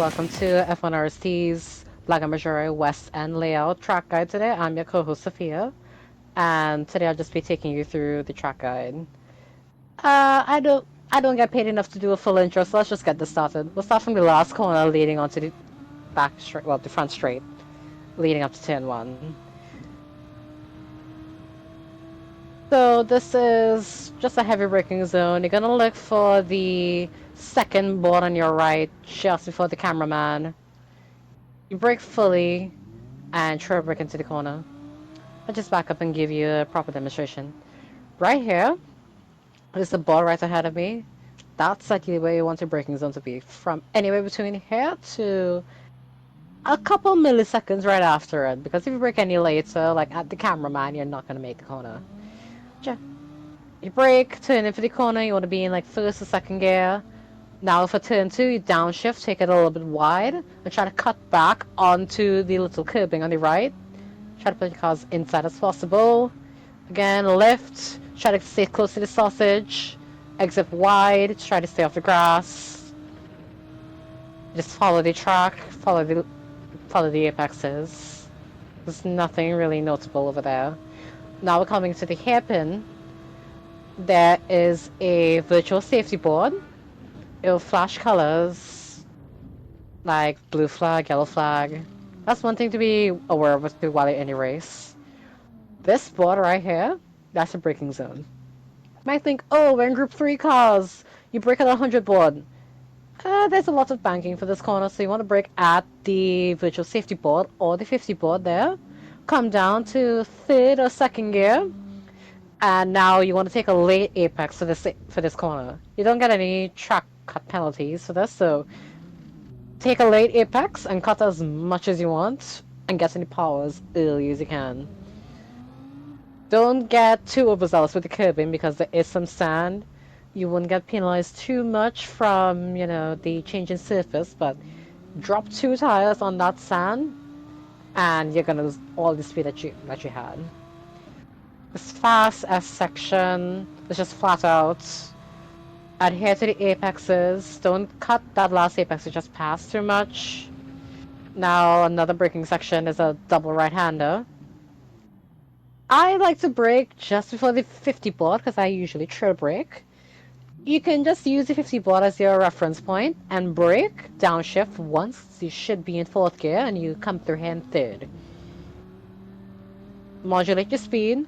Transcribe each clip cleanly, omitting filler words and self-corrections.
welcome to F1 RST's Maggiore West and Layout Track Guide today. I'm your co-host Sophia, and today I'll just be taking you through the track guide. I don't get paid enough to do a full intro, so let's just get this started. We'll start from the last corner leading onto the back straight, well, the front straight, leading up to turn 1. So this is just a heavy braking zone. You're gonna look for the second board on your right, just before the cameraman. You brake fully and trail brake into the corner. I'll just back up and give you a proper demonstration. Right here is the board right ahead of me. That's actually where you want your braking zone to be. From anywhere between here to a couple milliseconds right after it. Because if you brake any later, like at the cameraman, you're not gonna make the corner. You brake, turn in for the corner, you want to be in like first or second gear. Now for turn 2, you downshift, take it a little bit wide, and try to cut back onto the little curbing on the right. Try to put your cars inside as possible. Again, lift, try to stay close to the sausage. Exit wide, try to stay off the grass. Just follow the track, follow the apexes. There's nothing really notable over there. Now we're coming to the hairpin. There is a virtual safety board. It will flash colors like blue flag, yellow flag. That's one thing to be aware of while you're in a race. This board right here, that's a braking zone. You might think, oh, we're in group 3 cars. You brake at 100 board. There's a lot of banking for this corner, so you want to brake at the virtual safety board or the 50 board there. Come down to third or second gear. And now you want to take a late apex for this corner. You don't get any track cut penalties for this, so take a late apex and cut as much as you want and get any power as early as you can. Don't get too overzealous with the curbing because there is some sand. You wouldn't get penalized too much from, the change in surface, but drop 2 tires on that sand and you're gonna lose all the speed that you had. This fast S section is just flat out. Adhere to the apexes. Don't cut that last apex you just passed too much. Now another braking section is a double right-hander. I like to brake just before the 50 board because I usually trail brake. You can just use the 50 board as your reference point and brake, downshift once. You should be in 4th gear and you come through here in 3rd. Modulate your speed.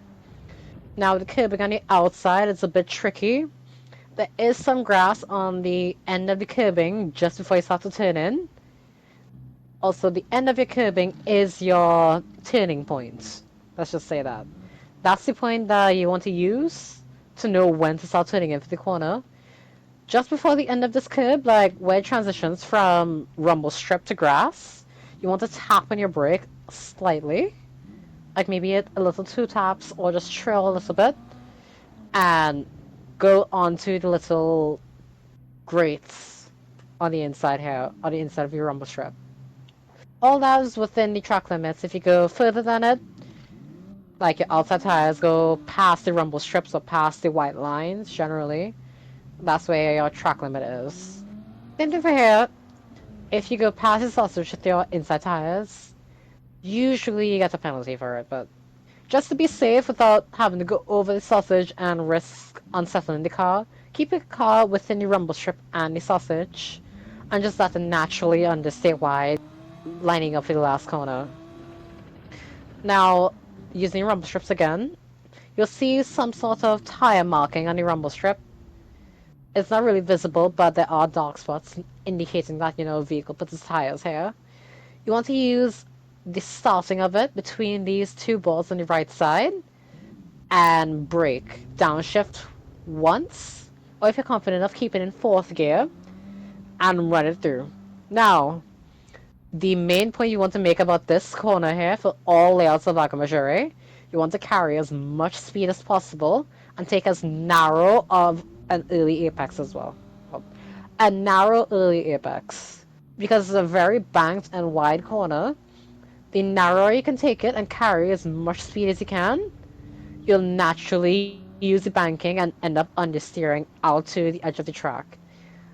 Now the curbing on the outside is a bit tricky. There is some grass on the end of the curbing just before you start to turn in. Also, the end of your curbing is your turning point. Let's just say that. That's the point that you want to use to know when to start turning in for the corner. Just before the end of this curb, like where it transitions from rumble strip to grass, you want to tap on your brake slightly. Like maybe a little 2 taps or just trail a little bit and go onto the little grates on the inside here, on the inside of your rumble strip. All that is within the track limits. If you go further than it, like your outside tires go past the rumble strips or past the white lines generally, that's where your track limit is. Same thing for here. If you go past the sausage with your inside tires, usually you get a penalty for it, but just to be safe without having to go over the sausage and risk unsettling the car, keep your car within the rumble strip and the sausage, and just let it naturally understay wide, lining up for the last corner. Now, using rumble strips again, you'll see some sort of tire marking on the rumble strip. It's not really visible, but there are dark spots indicating that, a vehicle puts its tires here. You want to use the starting of it between these 2 boards on the right side and brake. Downshift once, or if you're confident enough, keep it in 4th gear and run it through. Now, the main point you want to make about this corner here for all layouts of Maggiore, you want to carry as much speed as possible and take as narrow of an early apex as well. A narrow early apex. Because it's a very banked and wide corner, the narrower you can take it and carry as much speed as you can, you'll naturally use the banking and end up understeering out to the edge of the track.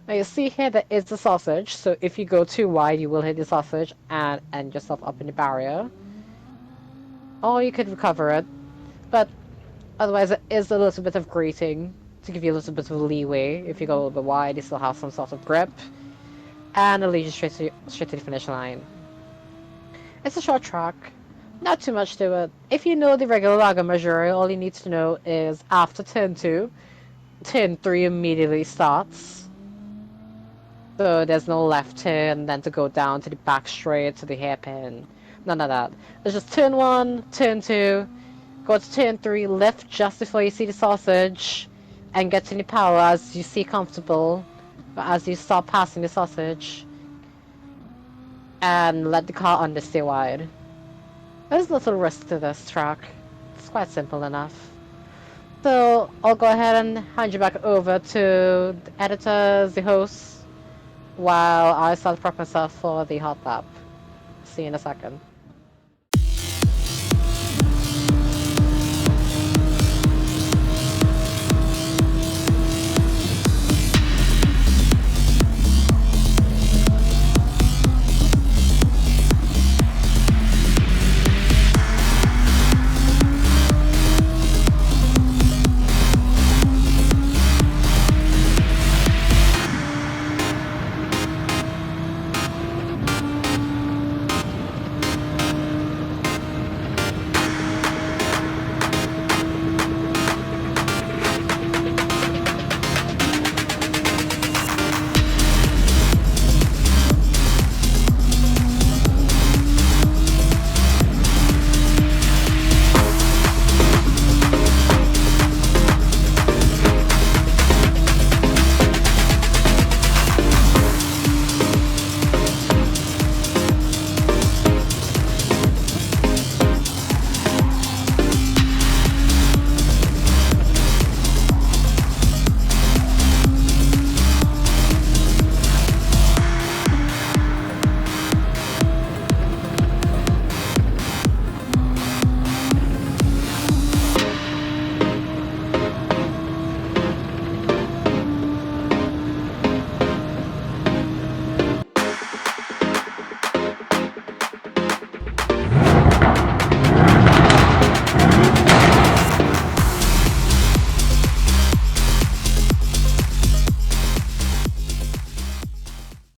Now you see here that is the sausage, so if you go too wide, you will hit the sausage and end yourself up in the barrier. Or you could recover it, but otherwise it is a little bit of grating to give you a little bit of leeway. If you go a little bit wide, you still have some sort of grip, and it'll lead you straight to the finish line. It's a short track, not too much to it. If you know the regular Lago Maggiore, all you need to know is after turn 2, turn 3 immediately starts. So there's no left turn, then to go down to the back straight to the hairpin. None of that. It's just turn 1, turn 2, go to turn 3, lift just before you see the sausage, and get to the power as you see comfortable. But as you start passing the sausage, and let the car understay wide. There's little risk to this track. It's quite simple enough. So I'll go ahead and hand you back over to the editors, the hosts, while I start prepping myself for the hot lap. See you in a second.